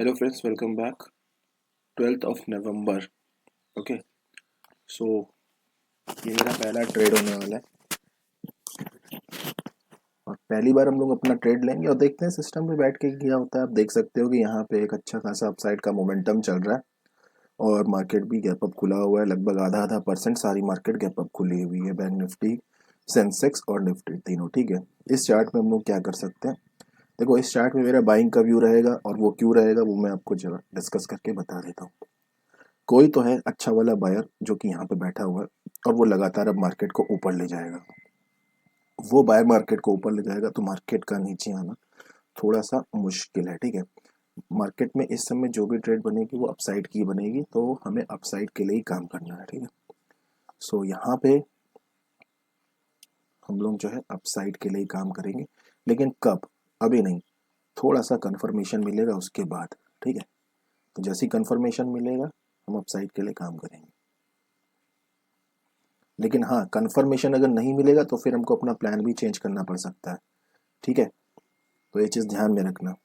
Hello friends, welcome back. 12 नवंबर। Okay, सो ये मेरा पहला ट्रेड होने वाला है और पहली बार हम लोग अपना ट्रेड लेंगे और देखते हैं सिस्टम में बैठ के क्या होता है। आप देख सकते हो कि यहाँ पे एक अच्छा खासा अपसाइड का मोमेंटम चल रहा है और मार्केट भी गैप अप खुला हुआ है। लगभग आधा आधा परसेंट सारी मार्केट गैप अप खुली हुई है, बैंक निफ्टी, सेंसेक्स और निफ्टी तीनों। ठीक है, इस चार्ट में हम लोग क्या कर सकते हैं। देखो, इस चार्ट में मेरा बाइंग का व्यू रहेगा और वो क्यों रहेगा वो मैं आपको जरा डिस्कस करके बता देता हूँ। कोई तो है अच्छा वाला बायर जो कि यहाँ पे बैठा हुआ है और वो लगातार अब मार्केट को ऊपर ले जाएगा। वो बायर मार्केट को ऊपर ले जाएगा तो मार्केट का नीचे आना थोड़ा सा मुश्किल है। ठीक है, मार्केट में इस समय जो भी ट्रेड बनेगी वो अपसाइड की बनेगी, तो हमें अपसाइड के लिए ही काम करना है। ठीक है, सो यहाँ पे हम लोग जो है अपसाइड के लिए ही काम करेंगे, लेकिन कब, अभी नहीं, थोड़ा सा कंफर्मेशन मिलेगा उसके बाद। ठीक है, तो जैसी कंफर्मेशन मिलेगा हम अपसाइड के लिए काम करेंगे, लेकिन हाँ, कंफर्मेशन अगर नहीं मिलेगा तो फिर हमको अपना प्लान भी चेंज करना पड़ सकता है। ठीक है, तो ये चीज़ ध्यान में रखना।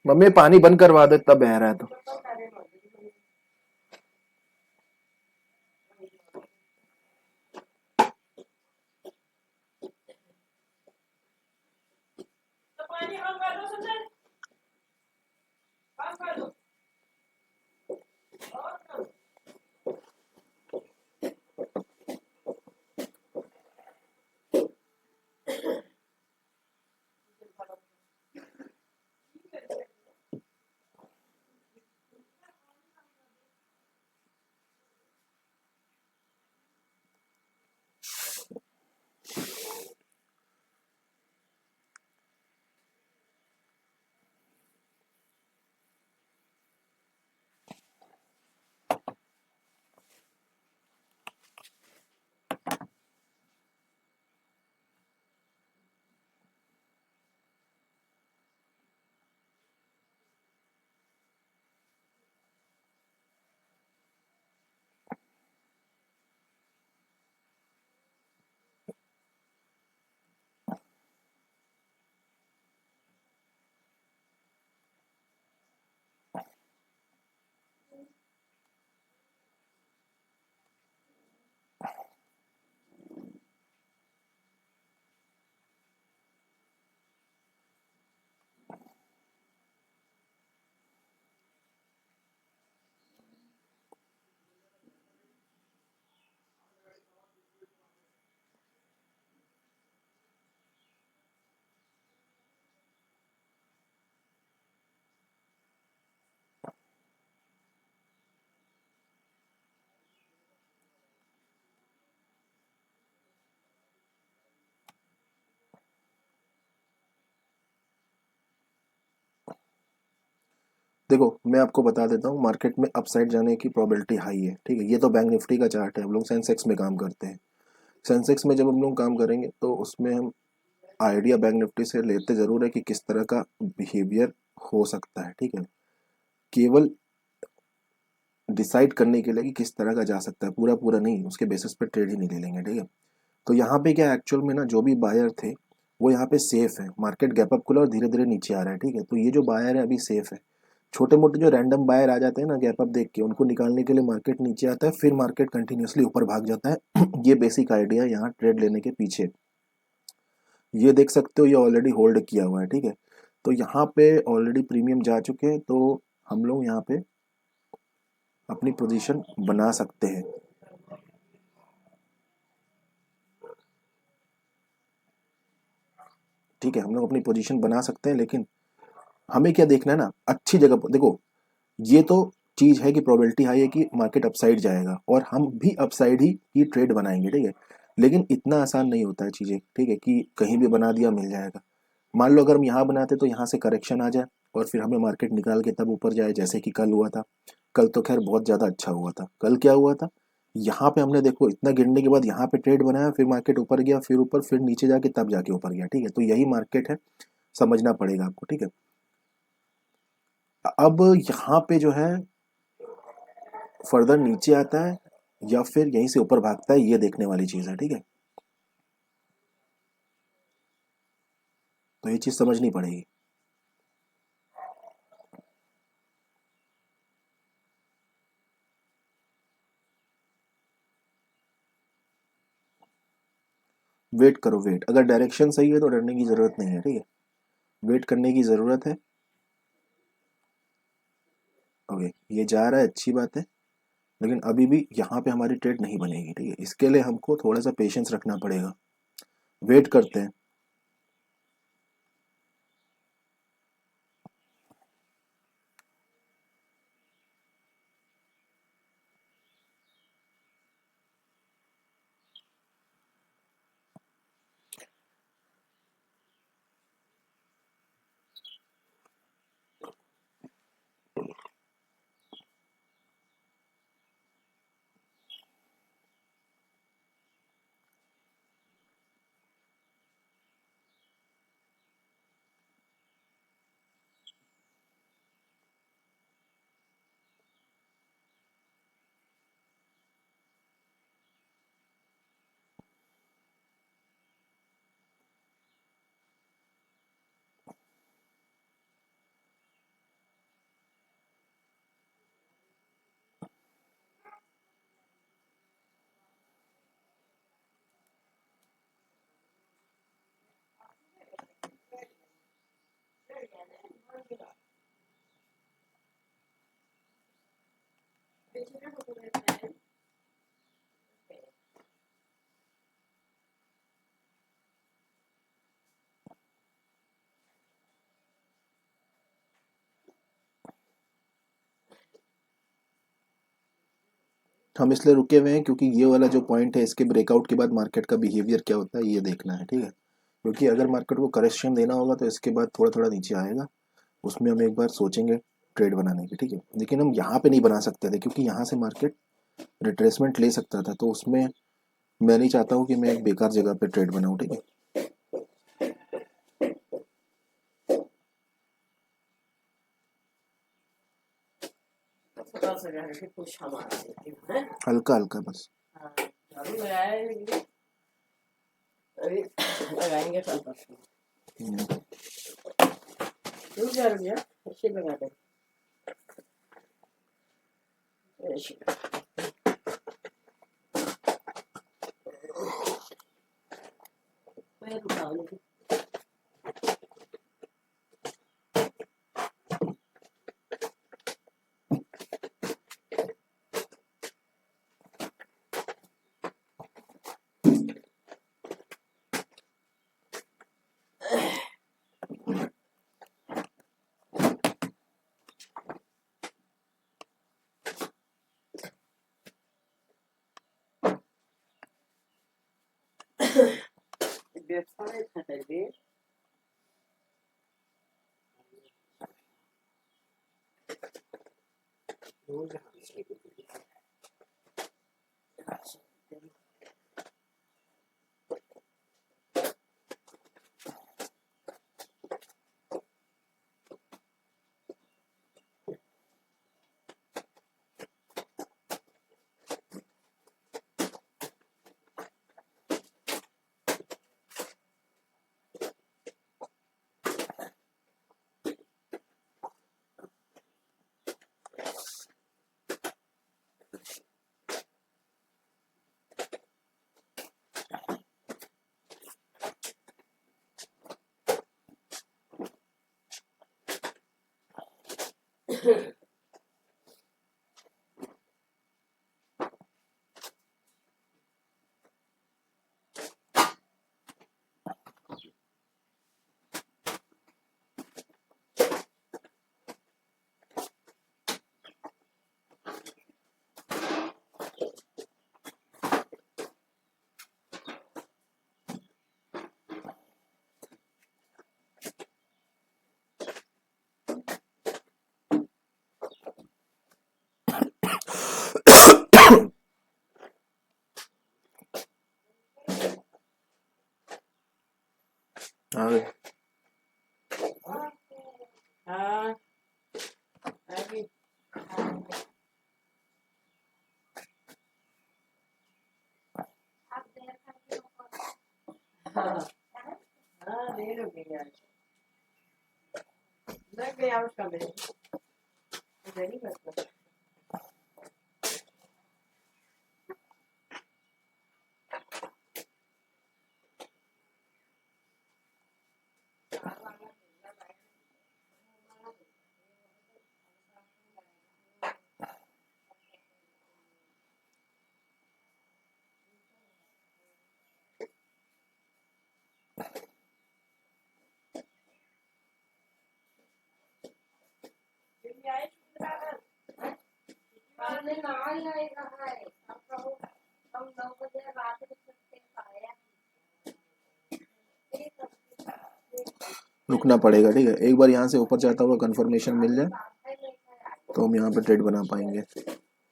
मम्मी पानी बंद करवा दे, तब बह रहा है तो। देखो, मैं आपको बता देता हूँ, मार्केट में अपसाइड जाने की प्रोबेबिलिटी हाई है। ठीक है, ये तो बैंक निफ्टी का चार्ट है, हम लोग सेंसेक्स में काम करते हैं। सेंसेक्स में जब हम लोग काम करेंगे तो उसमें हम आइडिया बैंक निफ्टी से लेते जरूर है कि किस तरह का बिहेवियर हो सकता है, ठीक है, केवल डिसाइड करने के लिए कि किस तरह का जा सकता है, पूरा पूरा नहीं, उसके बेसिस पे ट्रेड ही नहीं ले लेंगे, ठीक है। तो यहाँ पे क्या एक्चुअल में ना जो भी बायर थे वो यहाँ पे सेफ है, मार्केट गैप अप खुला और धीरे धीरे नीचे आ रहा है, ठीक है। तो ये जो बायर है अभी सेफ है। छोटे मोटे जो रैंडम बायर आ जाते हैं ना गैप अप देख के, उनको निकालने के लिए मार्केट नीचे आता है, फिर मार्केट कंटिन्यूसली ऊपर भाग जाता है। ये बेसिक आइडिया है यहाँ ट्रेड लेने के पीछे। ये देख सकते हो ये ऑलरेडी होल्ड किया हुआ है, ठीक है। तो यहाँ पे ऑलरेडी प्रीमियम जा चुके हैं, तो हम लोग यहाँ पे अपनी पोजीशन बना सकते हैं। ठीक है, हम लोग अपनी पोजीशन बना सकते हैं, लेकिन हमें क्या देखना है ना, अच्छी जगह पर देखो। ये तो चीज है कि प्रोबेबिलिटी हाई है कि मार्केट अपसाइड जाएगा और हम भी अपसाइड ही ट्रेड बनाएंगे, ठीक है। लेकिन इतना आसान नहीं होता है चीजें, ठीक है, कि कहीं भी बना दिया मिल जाएगा। मान लो अगर हम यहाँ बनाते तो यहाँ से करेक्शन आ जाए और फिर हमें मार्केट निकाल के तब ऊपर जाए, जैसे कि कल हुआ था। कल तो खैर बहुत ज्यादा अच्छा हुआ था। कल क्या हुआ था, यहाँ पे हमने देखो इतना गिरने के बाद यहाँ पे ट्रेड बनाया, फिर मार्केट ऊपर गया, फिर ऊपर, फिर नीचे जाके तब जाके ऊपर गया, ठीक है। तो यही मार्केट है, समझना पड़ेगा आपको, ठीक है। अब यहाँ पे जो है फर्दर नीचे आता है या फिर यहीं से ऊपर भागता है, ये देखने वाली चीज है, ठीक है। तो ये चीज समझनी पड़ेगी। वेट करो, वेट, अगर डायरेक्शन सही है तो डरने की जरूरत नहीं है, ठीक है। वेट करने की जरूरत है। ओके, ये जा रहा है, अच्छी बात है। लेकिन अभी भी यहाँ पे हमारी ट्रेड नहीं बनेगी, ठीक है। इसके लिए हमको थोड़ा सा पेशेंस रखना पड़ेगा। वेट करते हैं। हम इसलिए रुके हुए हैं क्योंकि ये वाला जो पॉइंट है, इसके ब्रेकआउट के बाद मार्केट का बिहेवियर क्या होता है ये देखना है, ठीक है। क्योंकि अगर मार्केट को करेक्शन देना होगा तो इसके बाद थोड़ा थोड़ा नीचे आएगा, उसमें हम एक बार सोचेंगे ट्रेड बनाने की, ठीक है। लेकिन हम यहाँ पे नहीं बना सकते थे क्योंकि यहाँ से मार्केट रिट्रेसमेंट ले सकता था, तो उसमें मैं नहीं चाहता हूँ कि मैं एक बेकार जगह पे ट्रेड बनाऊँ, ठीक है। हल्का हल्का बस। लगाएंगे कल परसों। आ गए। हाँ देर हो गई यार, लग गया उसका मेरे नहीं करता। रुकना पड़ेगा, ठीक है। एक बार यहाँ से ऊपर जाता हुआ कंफर्मेशन मिल जाए तो हम यहाँ पे ट्रेड बना पाएंगे,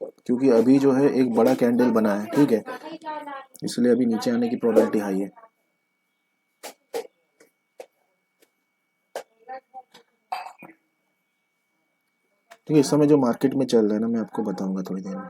क्योंकि अभी जो है एक बड़ा कैंडल बना है, ठीक है, इसलिए अभी नीचे आने की प्रोबेबिलिटी हाई है। ठीक है, इस समय जो मार्केट में चल रहा है ना, मैं आपको बताऊंगा थोड़ी देर में।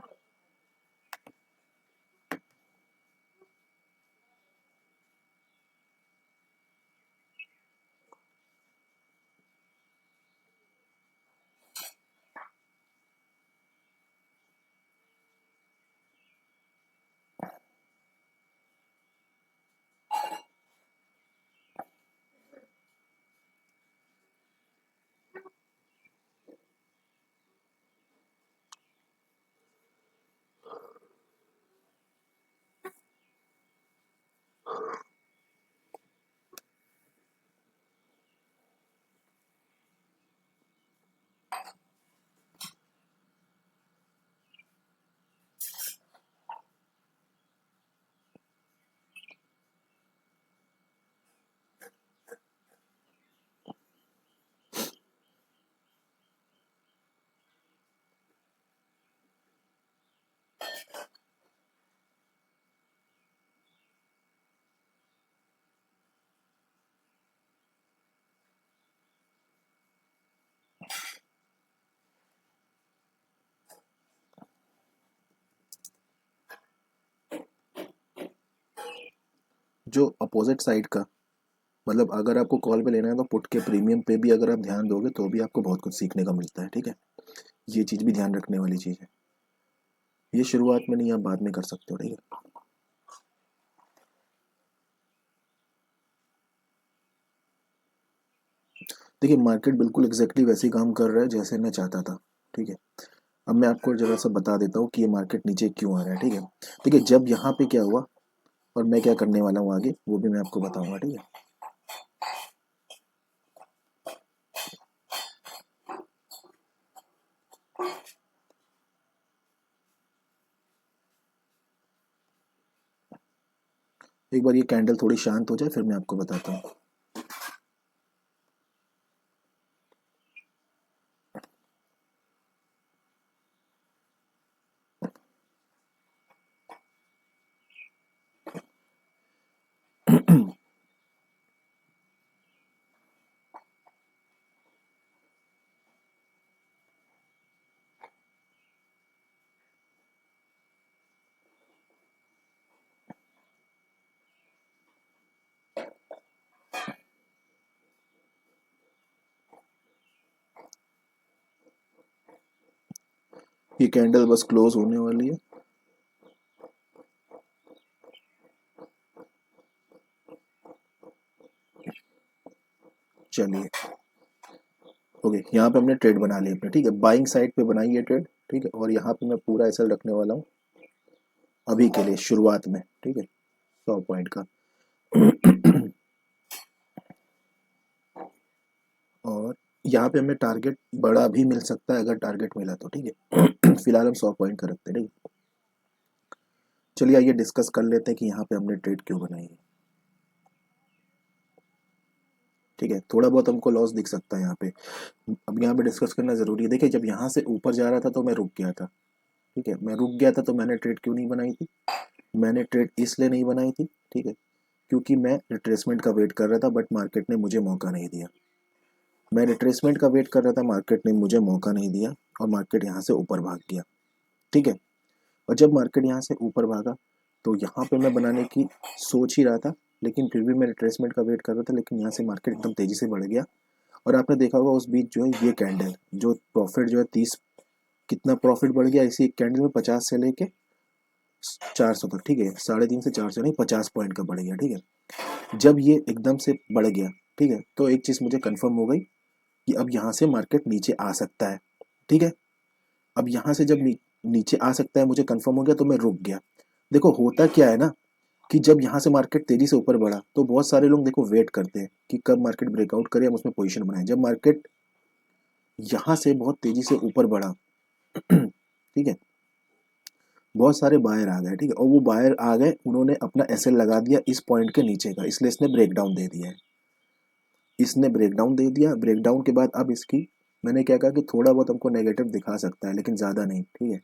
जो अपोजिट साइड का, मतलब अगर आपको कॉल पे लेना है तो पुट के प्रीमियम पे भी अगर आप ध्यान दोगे तो भी आपको बहुत कुछ सीखने का मिलता है, ठीक है। ये चीज़ भी ध्यान रखने वाली चीज़ है। ये शुरुआत में नहीं, आप बाद में कर सकते हो, ठीक है। देखिए, मार्केट बिल्कुल एग्जैक्टली वैसे ही काम कर रहा है जैसे मैं चाहता था, ठीक है। अब मैं आपको जरा सा बता देता हूँ कि ये मार्केट नीचे क्यों आ रहा है, ठीक है। देखिए, जब यहाँ पे क्या हुआ और मैं क्या करने वाला हूँ आगे, वो भी मैं आपको बताऊंगा, ठीक है। एक बार ये कैंडल थोड़ी शांत हो जाए फिर मैं आपको बताता हूँ। ये कैंडल बस क्लोज होने वाली है। चलिए, ओके, यहाँ पे हमने ट्रेड बना ली अपने, ठीक है, बाइंग साइड पे बनाई है ट्रेड, ठीक है, और यहाँ पे मैं पूरा एसएल रखने वाला हूँ अभी के लिए शुरुआत में, ठीक है, 100 पॉइंट का। और यहाँ पे हमें टारगेट बड़ा भी मिल सकता है अगर टारगेट मिला तो, ठीक है। फिलहाल हम 100 पॉइंट का रखते हैं, ठीक है। चलिए आइए डिस्कस कर लेते हैं कि यहाँ पे हमने ट्रेड क्यों बनाई है, ठीक है। थोड़ा बहुत हमको लॉस दिख सकता है यहाँ पे, अब यहाँ पे डिस्कस करना जरूरी है। देखिए जब यहाँ से ऊपर जा रहा था तो मैं रुक गया था, ठीक है, मैं रुक गया था तो मैंने ट्रेड क्यों नहीं बनाई थी, मैंने ट्रेड इसलिए नहीं बनाई थी, ठीक है, क्योंकि मैं रिट्रेसमेंट का वेट कर रहा था, बट मार्केट ने मुझे मौका नहीं दिया। मैं रिट्रेसमेंट का वेट कर रहा था, मार्केट ने मुझे मौका नहीं दिया, और मार्केट यहाँ से ऊपर भाग गया, ठीक है। और जब मार्केट यहाँ से ऊपर भागा तो यहाँ पे मैं बनाने की सोच ही रहा था, लेकिन फिर भी मैं रिट्रेसमेंट का वेट कर रहा था, लेकिन यहाँ से मार्केट एकदम तेजी से बढ़ गया। और आपने देखा होगा उस बीच जो है ये कैंडल जो प्रॉफिट जो है 30, कितना प्रॉफिट बढ़ गया इसी एक कैंडल में, 50 से लेके 400 तक, ठीक है, 350 से 400 नहीं, 50 पॉइंट का बढ़ गया, ठीक है। जब ये एकदम से बढ़ गया, ठीक है, तो एक चीज मुझे कंफर्म हो गई कि अब यहाँ से मार्केट नीचे आ सकता है, ठीक है। अब यहाँ से जब नीचे आ सकता है मुझे कंफर्म हो गया, तो मैं रुक गया। देखो होता क्या है ना, कि जब यहाँ से मार्केट तेजी से ऊपर बढ़ा तो बहुत सारे लोग देखो वेट करते हैं कि कब मार्केट ब्रेकआउट करे, हम उसमें पोजीशन बनाए। जब मार्केट यहाँ से बहुत तेजी से ऊपर बढ़ा, ठीक है, बहुत सारे बायर आ गए, ठीक है, और वो बायर आ गए, उन्होंने अपना एसएल लगा दिया इस पॉइंट के नीचे का, इसलिए इसने ब्रेकडाउन दे दिया है। इसने ब्रेकडाउन दे दिया, ब्रेकडाउन के बाद अब इसकी मैंने क्या कहा कि थोड़ा बहुत हमको नेगेटिव दिखा सकता है, लेकिन ज़्यादा नहीं, ठीक है।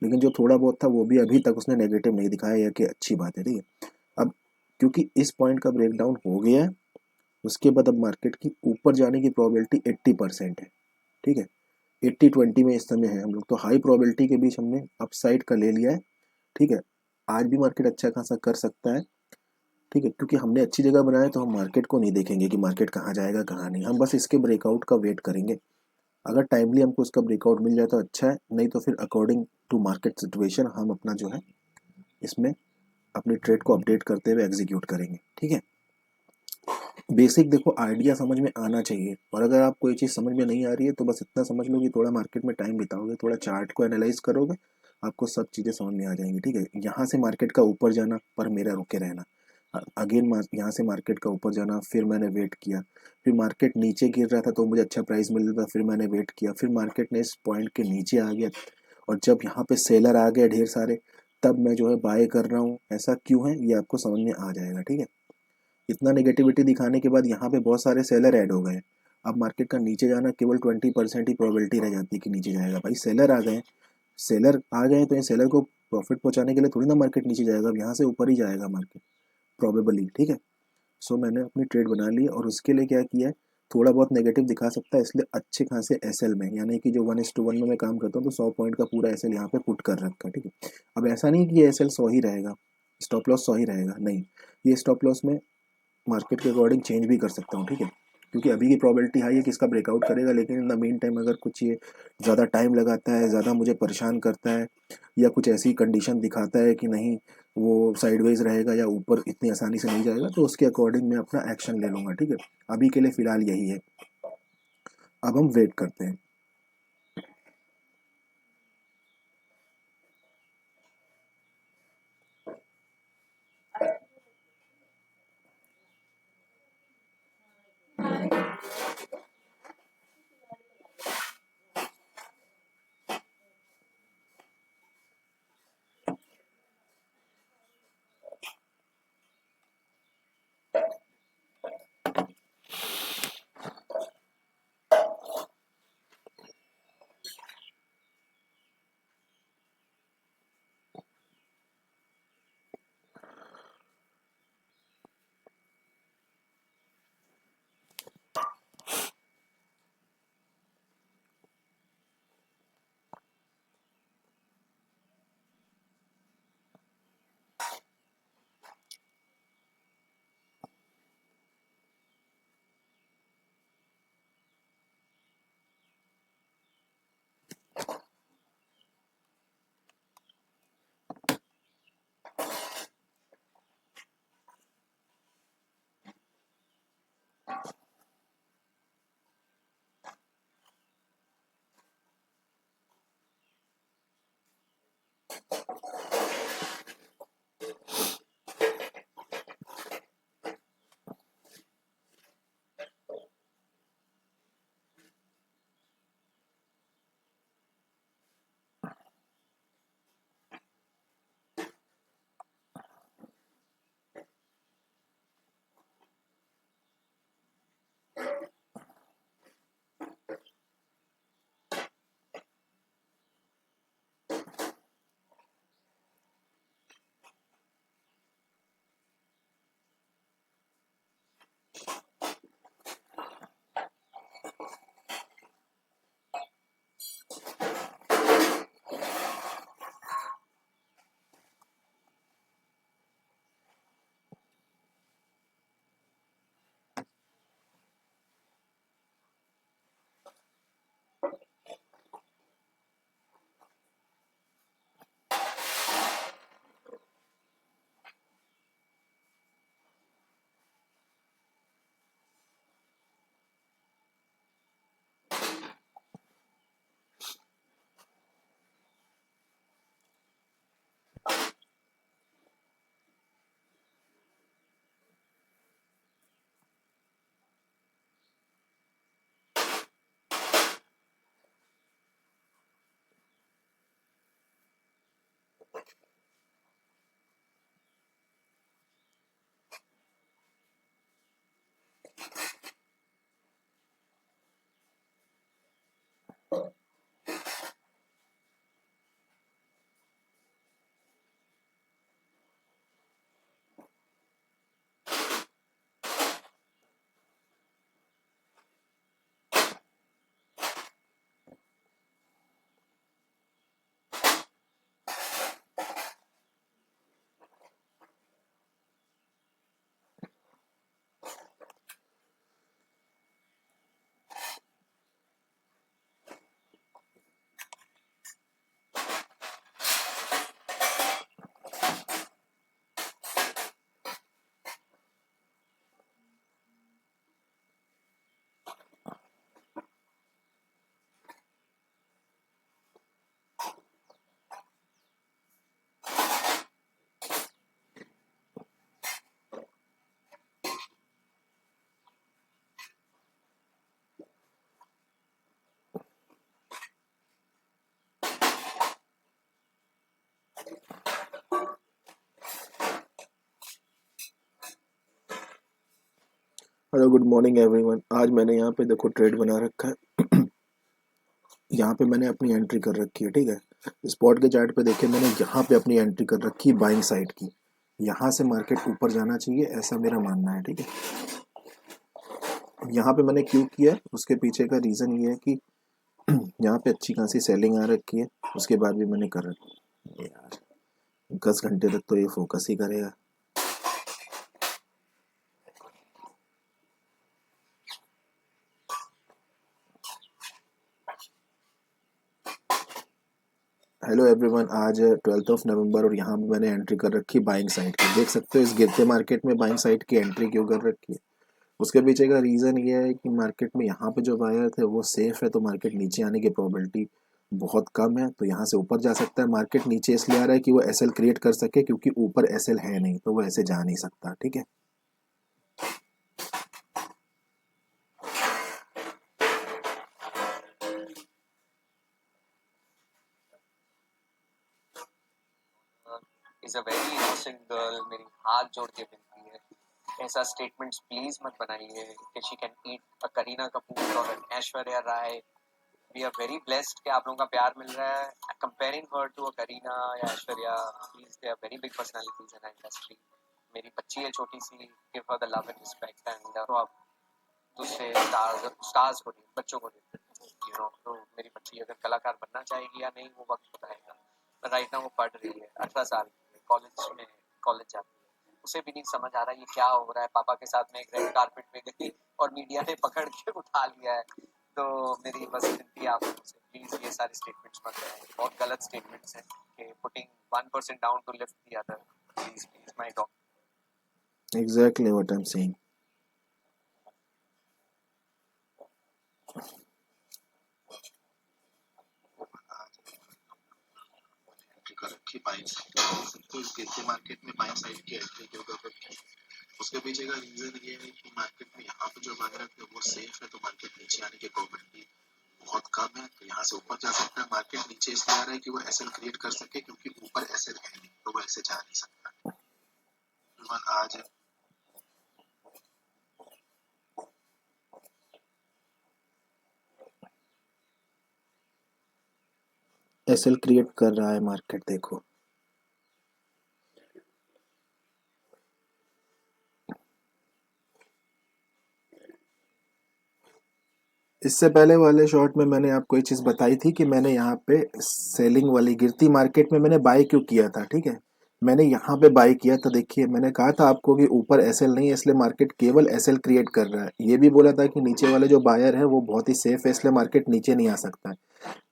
लेकिन जो थोड़ा बहुत था वो भी अभी तक उसने नेगेटिव नहीं दिखाया, यह कि अच्छी बात है, ठीक है। अब क्योंकि इस पॉइंट का ब्रेकडाउन हो गया है, उसके बाद अब मार्केट की ऊपर जाने की प्रोबेबिलिटी 80% है, ठीक है। 80-20 में इस समय है हम लोग, तो हाई प्रोबेबिलिटी के बीच हमने अपसाइड का ले लिया है, ठीक है। आज भी मार्केट अच्छा खासा कर सकता है, ठीक है, क्योंकि हमने अच्छी जगह बनाया, तो हम मार्केट को नहीं देखेंगे कि मार्केट कहाँ जाएगा कहाँ नहीं, हम बस इसके ब्रेकआउट का वेट करेंगे। अगर टाइमली हमको उसका ब्रेकआउट मिल जाए तो अच्छा है, नहीं तो फिर अकॉर्डिंग टू मार्केट सिचुएशन हम अपना जो है इसमें अपनी ट्रेड को अपडेट करते हुए एग्जीक्यूट करेंगे, ठीक है। बेसिक देखो आइडिया समझ में आना चाहिए, और अगर आप कोई चीज़ समझ में नहीं आ रही है तो बस इतना समझ लो कि थोड़ा मार्केट में टाइम बिताओगे, थोड़ा चार्ट को एनालाइज करोगे, आपको सब चीज़ें समझ में आ जाएंगी, ठीक है। यहाँ से मार्केट का ऊपर जाना पर मेरा रुके रहना, अगेन यहाँ से मार्केट का ऊपर जाना, फिर मैंने वेट किया, फिर मार्केट नीचे गिर रहा था तो मुझे अच्छा प्राइस मिल रहा था, फिर मैंने वेट किया, फिर मार्केट ने इस पॉइंट के नीचे आ गया, और जब यहाँ पे सेलर आ गए ढेर सारे, तब मैं जो है बाय कर रहा हूँ। ऐसा क्यों है ये आपको समझ में आ जाएगा, ठीक है। इतना नेगेटिविटी दिखाने के बाद यहाँ पे बहुत सारे सेलर ऐड हो गए, अब मार्केट का नीचे जाना केवल 20% ही प्रोबेबिलिटी रह जाती है कि नीचे जाएगा। भाई सेलर आ गए, सेलर आ गए तो ये सेलर को प्रॉफिट पहुंचाने के लिए थोड़ी ना मार्केट नीचे जाएगा, अब यहाँ से ऊपर ही जाएगा मार्केट प्रोबेबली, ठीक है। सो मैंने अपनी ट्रेड बना ली, और उसके लिए क्या किया है, थोड़ा बहुत नेगेटिव दिखा सकता है, इसलिए अच्छे खासे एसएल में, यानी कि जो 1:1 में मैं काम करता हूँ, तो 100 पॉइंट का पूरा एसएल यहाँ पे पुट कर रखा है, ठीक है। अब ऐसा नहीं कि ये एसएल 100 ही रहेगा, स्टॉप लॉस 100 ही रहेगा, नहीं, ये स्टॉप लॉस में मार्केट के अकॉर्डिंग चेंज भी कर सकता हूँ, ठीक है, क्योंकि अभी की प्रोबेबिलिटी हाई है कि इसका ब्रेकआउट करेगा, लेकिन इन द मीन टाइम अगर कुछ ये ज़्यादा टाइम लगाता है, ज़्यादा मुझे परेशान करता है, या कुछ ऐसी कंडीशन दिखाता है कि नहीं वो साइडवेज रहेगा या ऊपर इतनी आसानी से नहीं जाएगा, तो उसके अकॉर्डिंग मैं अपना एक्शन ले लूँगा, ठीक है। अभी के लिए फ़िलहाल यही है, अब हम वेट करते हैं। Hello good morning everyone. आज मैंने यहाँ पे देखो ट्रेड बना रखा है। यहाँ पे मैंने अपनी एंट्री कर रखी है, ठीक है। स्पॉट के चार्ट पे देखिए, मैंने यहाँ पे अपनी एंट्री कर रखी है बाइंग साइड की। यहाँ से मार्केट ऊपर जाना चाहिए, ऐसा मेरा मानना है, ठीक है। यहाँ पे मैंने क्यों किया, उसके पीछे का रीज़न ये है कि यहाँ पे अच्छी खासी सेलिंग आ रखी है, उसके बाद भी मैंने कर रखी है। यार 10 घंटे तक तो ये फोकस ही करेगा। हेलो एवरीवन, आज 12 नवंबर और यहाँ पे मैंने एंट्री कर रखी है बाइंग साइड की। देख सकते हो इस गिरते मार्केट में बाइंग साइड की एंट्री क्यों कर रखी है। उसके पीछे का रीज़न ये है कि मार्केट में यहाँ पे जो बायर थे वो सेफ है, तो मार्केट नीचे आने की प्रोबेबिलिटी बहुत कम है, तो यहाँ से ऊपर जा सकता है। मार्केट नीचे इसलिए आ रहा है कि वो एसएल क्रिएट कर सके, क्योंकि ऊपर एसएल है नहीं, तो वो ऐसे जा नहीं सकता, ठीक है। Is a very innocent girl, मेरी हाथ जोड़ के मिलती है। ऐसा स्टेटमेंट्स प्लीज मत बनाइए कि she can eat a Kareena Kapoor और an Aishwarya Rai. We are very blessed कि आप लोगों का प्यार मिल रहा है। Comparing her to a Kareena या Aishwarya, please they are very big personalities in industry. मेरी बच्ची है छोटी सी, give her the love and respect. And तो आप दूसरे स्टार्स को नहीं, बच्चों को नहीं, यू नो। तो मेरी बच्ची अगर कलाकार बनना चाहेगी या नहीं, वो वक्त बताएगा। पर राइट नाउ वो पढ़ रही है, 18 साल की है, कॉलेज जाती है। उसे भी नहीं समझ आ रहा ये क्या हो रहा है। पापा के साथ में एक रेड कारपेट पे गई और मीडिया ने पकड़ के उठा लिया है। तो मेरी बस विनती है आप लोगों से, प्लीज ये सारे स्टेटमेंट्स मत करें, बहुत गलत स्टेटमेंट्स हैं कि putting 1% down to lift the other. Please please my dog. Exactly what I am saying. कर रखी बाइंग साइड, तो इस गिरते मार्केट में बाइंग साइड की एंट्री क्यों कर रखी है। उसके पीछे का रीजन ये है कि मार्केट में यहाँ पे जो बायर है वो सेफ है, तो मार्केट नीचे आने की प्रोबेबिलिटी बहुत कम है, तो यहाँ से ऊपर जा सकता है। मार्केट नीचे इसलिए आ रहा है कि वो एसएल क्रिएट कर सके, क्योंकि ऊपर एसएल है नहीं, तो वो ऐसे जा नहीं सकता। आज एसएल क्रिएट कर रहा है मार्केट, देखो। इससे पहले वाले शॉट में मैंने आपको एक चीज़ बताई थी कि मैंने यहाँ पे सेलिंग वाली गिरती मार्केट में मैंने बाय क्यों किया था, ठीक है। मैंने यहाँ पे बाय किया था, देखिए मैंने कहा था आपको कि ऊपर एसएल नहीं है, इसलिए मार्केट केवल एसएल क्रिएट कर रहा है। ये भी बोला था कि नीचे वाले जो बायर है वो बहुत ही सेफ है, इसलिए मार्केट नीचे नहीं आ सकता है।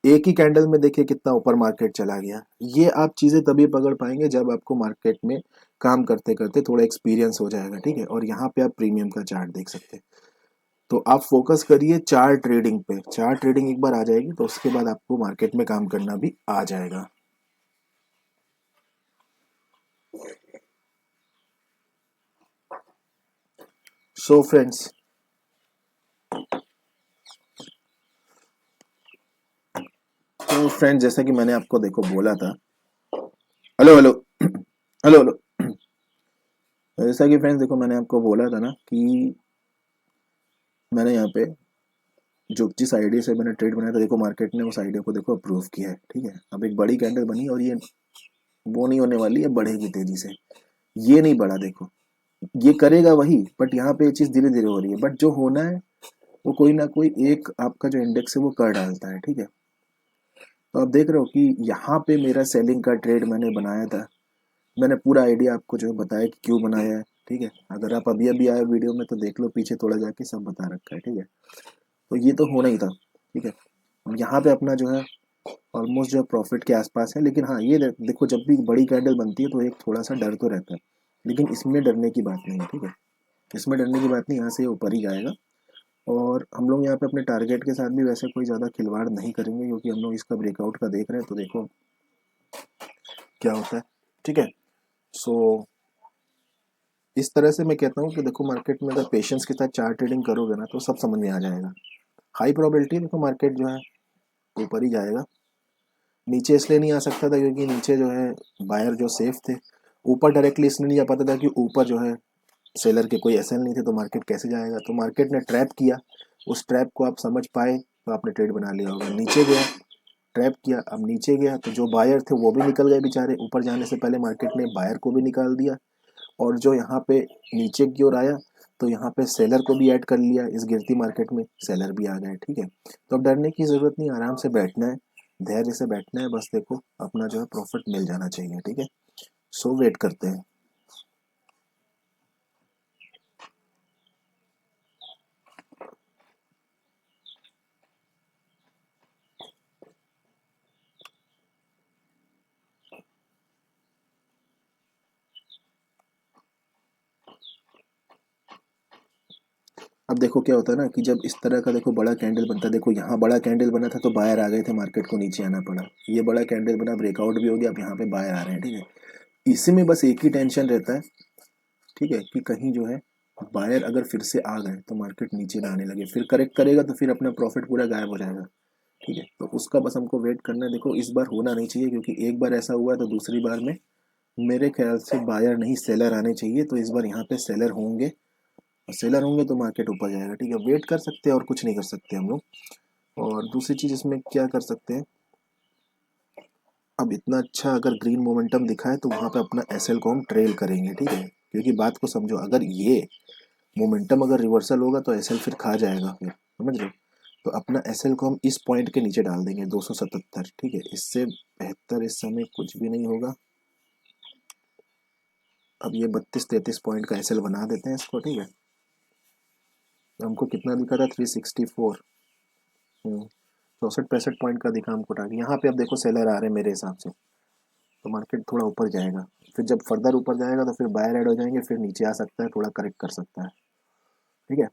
एक ही कैंडल में देखिए कितना ऊपर मार्केट चला गया। ये आप चीज़ें तभी पकड़ पाएंगे जब आपको मार्केट में काम करते करते थोड़ा एक्सपीरियंस हो जाएगा, ठीक है। और यहाँ पे आप प्रीमियम का चार्ट देख सकते हैं। तो आप फोकस करिए चार ट्रेडिंग पे। चार ट्रेडिंग एक बार आ जाएगी तो उसके बाद आपको मार्केट में काम करना भी आ जाएगा। सो फ्रेंड्स, जैसा कि मैंने आपको देखो बोला था। Hello hello hello hello. जैसा कि फ्रेंड्स देखो, मैंने आपको बोला था ना कि मैंने यहाँ पे जो जिस आइडिया से मैंने ट्रेड बनाया था, देखो मार्केट ने उस आइडिया को देखो अप्रूव किया है, ठीक है। अब एक बड़ी कैंडल बनी और ये वो नहीं होने वाली है, बढ़ेगी तेजी से। ये नहीं बढ़ा, देखो ये करेगा वही, बट यहाँ पे ये चीज धीरे धीरे हो रही है। बट जो होना है वो कोई ना कोई एक आपका जो इंडेक्स है वो कर डालता है, ठीक है। तो आप देख रहे हो कि यहाँ पे मेरा सेलिंग का ट्रेड मैंने बनाया था। मैंने पूरा आइडिया आपको जो है बताया कि क्यों बनाया है, ठीक है। अगर आप अभी अभी आए वीडियो में तो देख लो, पीछे थोड़ा जाके सब बता रखा है, ठीक है। तो ये तो होना ही था, ठीक है। यहाँ पे अपना जो है ऑलमोस्ट जो प्रॉफिट के आसपास है। लेकिन हाँ ये देखो, जब भी बड़ी कैंडल बनती है तो एक थोड़ा सा डर तो रहता है, लेकिन इसमें डरने की बात नहीं है, ठीक है। इसमें डरने की बात नहीं, यहाँ से ऊपर ही जाएगा। और हम लोग यहाँ पे अपने टारगेट के साथ भी वैसे कोई ज़्यादा खिलवाड़ नहीं करेंगे, क्योंकि हम लोग इसका ब्रेकआउट का देख रहे हैं, तो देखो क्या होता है, ठीक है। सो इस तरह से मैं कहता हूँ कि देखो मार्केट में अगर पेशेंस के साथ चार्ट ट्रेडिंग करोगे ना तो सब समझ में आ जाएगा। हाई प्रोबेबिलिटी देखो मार्केट जो है ऊपर ही जाएगा। नीचे इसलिए नहीं आ सकता था क्योंकि नीचे जो है बायर जो सेफ थे। ऊपर डायरेक्टली इसलिए नहीं जा पाता था कि ऊपर जो है सेलर के कोई एसएल नहीं थे तो मार्केट कैसे जाएगा? तो मार्केट ने ट्रैप किया, उस ट्रैप को आप समझ पाए तो आपने ट्रेड बना लिया होगा। नीचे गया, ट्रैप किया, अब नीचे गया तो जो बायर थे वो भी निकल गए बेचारे, ऊपर जाने से पहले मार्केट ने बायर को भी निकाल दिया। और जो यहाँ पे नीचे की ओर आया तो यहाँ पे सेलर को भी ऐड कर लिया, इस गिरती मार्केट में सेलर भी आ गए, ठीक है। तो अब डरने की ज़रूरत नहीं, आराम से बैठना है, धैर्य से बैठना है, बस देखो अपना जो है प्रॉफिट मिल जाना चाहिए, ठीक है। सो वेट करते हैं। अब देखो क्या होता है ना कि जब इस तरह का देखो बड़ा कैंडल बनता है, देखो यहाँ बड़ा कैंडल बना था तो बायर आ गए थे, मार्केट को नीचे आना पड़ा। ये बड़ा कैंडल बना, ब्रेकआउट भी हो गया, अब यहाँ पे बायर आ रहे हैं, ठीक है। इसी में बस एक ही टेंशन रहता है, ठीक है, कि कहीं जो है बायर अगर फिर से आ गए तो मार्केट नीचे ना आने लगे, फिर करेक्ट करेगा तो फिर अपना प्रॉफिट पूरा गायब हो जाएगा, ठीक है। तो उसका बस हमको वेट करना है। देखो इस बार होना नहीं चाहिए, क्योंकि एक बार ऐसा हुआ है तो दूसरी बार में मेरे ख्याल से बायर नहीं सेलर आने चाहिए। तो इस बार यहाँ पे सेलर होंगे, और सेलर होंगे तो मार्केट ऊपर जाएगा, ठीक है। वेट कर सकते हैं और कुछ नहीं कर सकते हम लोग। और दूसरी चीज़ इसमें क्या कर सकते हैं, अब इतना अच्छा अगर ग्रीन मोमेंटम दिखा है तो वहाँ पे अपना एसएल को हम ट्रेल करेंगे, ठीक है। क्योंकि बात को समझो, अगर ये मोमेंटम अगर रिवर्सल होगा तो एसएल फिर खा जाएगा, फिर समझ रहे हो। तो अपना एसएल को हम इस पॉइंट के नीचे डाल देंगे 277, ठीक है। इससे बेहतर इस समय कुछ भी नहीं होगा। अब ये 32-33 पॉइंट का एसएल बना देते हैं इसको, ठीक है। तो हमको कितना दिखा था, 364, 64-65 पॉइंट का दिखा हमको टारगेट। यहाँ पे अब देखो सेलर आ रहे हैं मेरे हिसाब से, तो मार्केट थोड़ा ऊपर जाएगा। फिर जब फर्दर ऊपर जाएगा तो फिर बायर ऐड हो जाएंगे, फिर नीचे आ सकता है, थोड़ा करेक्ट कर सकता है, ठीक है।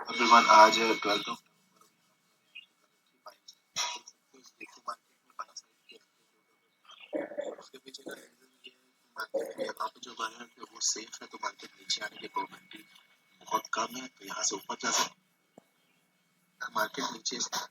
एवरीवन, आज 12 उसके पीछे का रीजन ये है कि मार्केट में यहाँ पे जो बायर है वो सेफ है, तो मार्केट नीचे आने की प्रोबेबिलिटी बहुत कम है, तो यहाँ से ऊपर जा सकता है मार्केट नीचे से।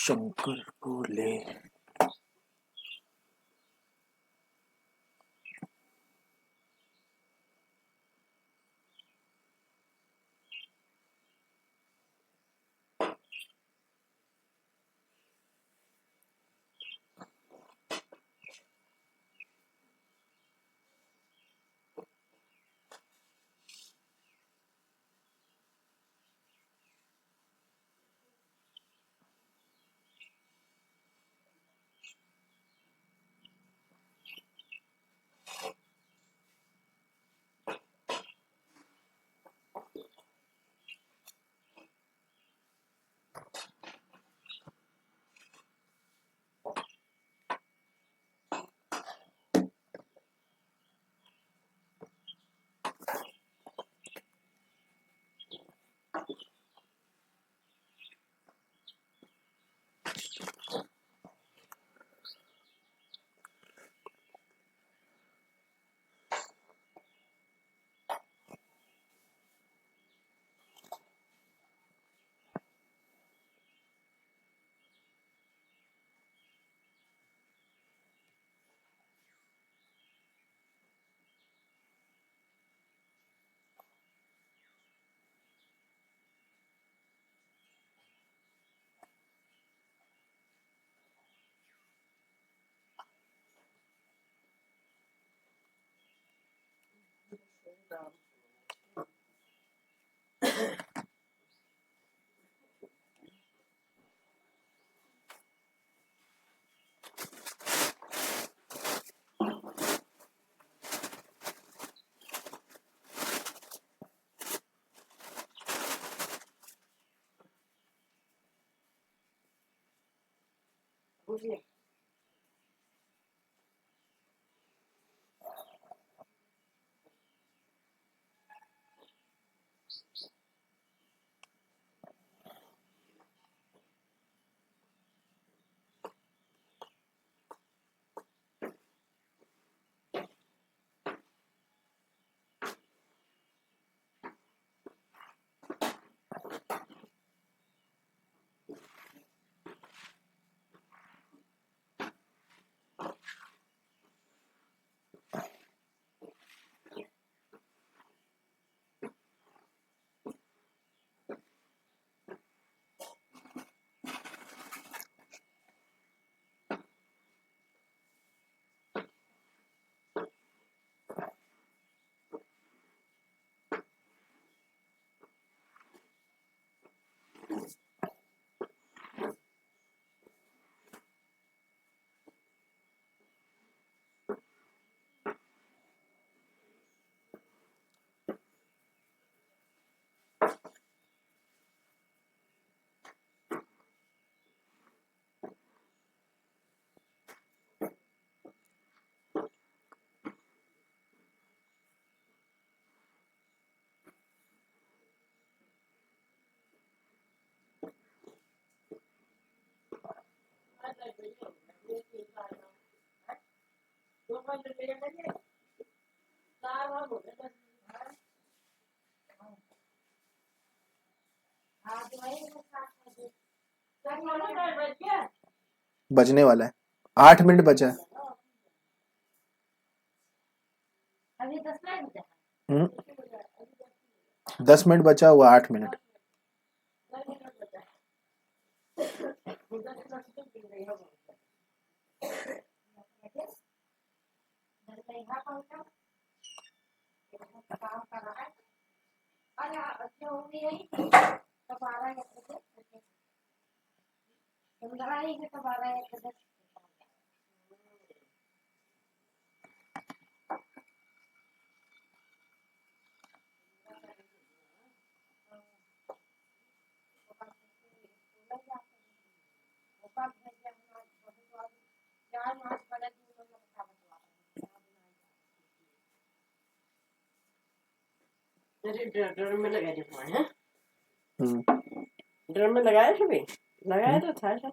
शंकर भोले। बुझिए बजने वाला है, 8 मिनट बचा है। अभी 10 मिनट बचा 10 मिनट बचा हुआ, 8 मिनट। काम कर रहा है अरे अच्छा हो गई तब आ रहा है 15 ही तब आ रहा है ड्रम में लगाया फोन है हम्म, ड्रम में लगाया सभी लगाया तो था सर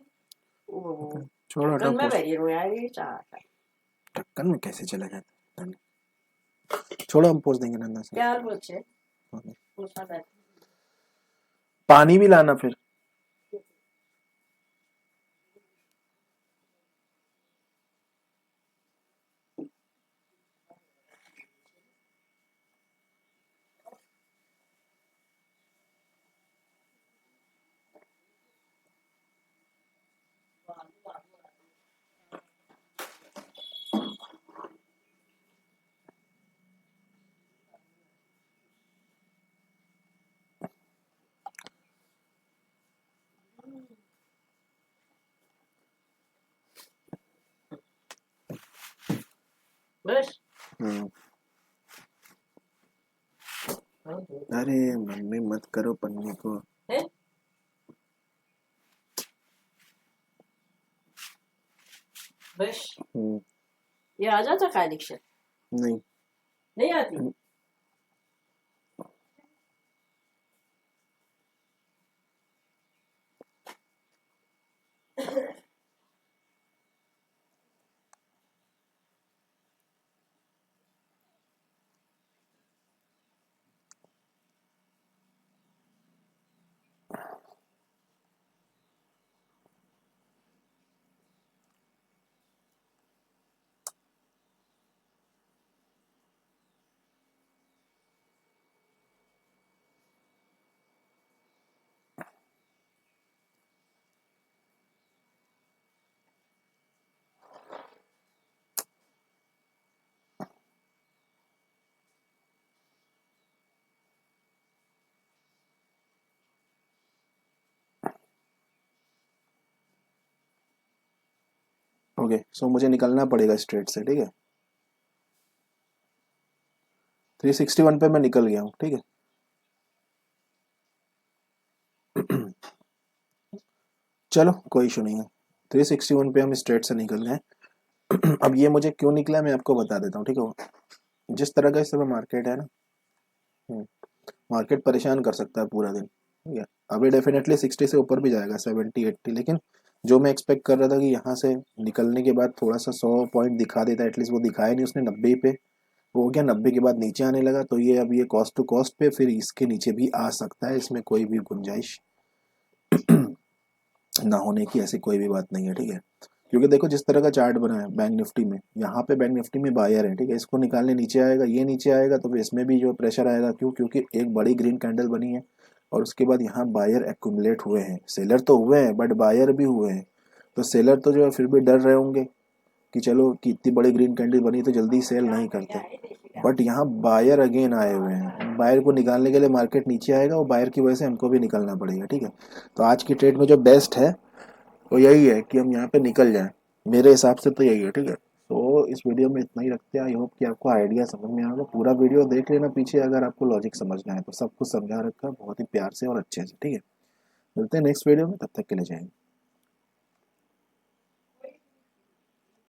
वो छोड़ो ड्रम में हटाओ, बैठी हूँ यार ये चाह ढक्कन में कैसे चला जाता है? छोड़ो, हम पोस्ट देंगे नंदा से। क्या पूछे पूछा बैठ पानी भी लाना फिर। बस हम्म, हाँ, अरे मम्मी मत करो पन्नी को। है बस ये आ जाता का एडिक्शन नहीं नहीं आती ओके, सो मुझे निकलना पड़ेगा स्ट्रेट से, ठीक है। 361 पे मैं निकल गया हूँ, ठीक है। चलो कोई इशू नहीं है, 361 पे हम स्ट्रेट से निकल गए। अब ये मुझे क्यों निकला मैं आपको बता देता हूँ, ठीक है। जिस तरह का इस समय मार्केट है ना, मार्केट परेशान कर सकता है पूरा दिन, ठीक है। अभी डेफिनेटली 60 से ऊपर भी जाएगा, 70 80, लेकिन जो मैं एक्सपेक्ट कर रहा था कि यहाँ से निकलने के बाद थोड़ा सा 100 पॉइंट दिखा देता, एटलीस्ट वो दिखाया नहीं उसने। 90 पे वो हो गया, 90 के बाद नीचे आने लगा, तो ये अब ये कॉस्ट टू कॉस्ट पे फिर इसके नीचे भी आ सकता है, इसमें कोई भी गुंजाइश ना होने की ऐसी कोई भी बात नहीं है, ठीक है। क्योंकि देखो जिस तरह का चार्ट बना है बैंक निफ्टी में, यहाँ पे बैंक निफ्टी में बायर है, ठीक है। इसको निकालने नीचे आएगा, ये नीचे आएगा तो फिर इसमें भी जो प्रेशर आएगा, क्यों, क्योंकि एक बड़ी ग्रीन कैंडल बनी है और उसके बाद यहाँ बायर एक्यूमुलेट हुए हैं। सेलर तो हुए हैं बट बायर भी हुए हैं, तो सेलर तो जो है फिर भी डर रहे होंगे कि चलो कि इतनी बड़ी ग्रीन कैंडल बनी तो जल्दी सेल नहीं करते। बट यहाँ बायर अगेन आए हुए हैं, बायर को निकालने के लिए मार्केट नीचे आएगा और बायर की वजह से हमको भी निकलना पड़ेगा, ठीक है। तो आज की ट्रेड में जो बेस्ट है वो यही है कि हम यहाँ पे निकल जाएं, मेरे हिसाब से तो यही है, ठीक है। तो इस वीडियो में इतना ही रखते हैं। आई होप कि आपको आइडिया समझ में आएगा। पूरा वीडियो देख लेना पीछे, अगर आपको लॉजिक समझना है तो। सब कुछ समझा रखा है बहुत ही प्यार से और अच्छे से, ठीक है। मिलते हैं नेक्स्ट वीडियो में, तब तक के लिए जय हिंद।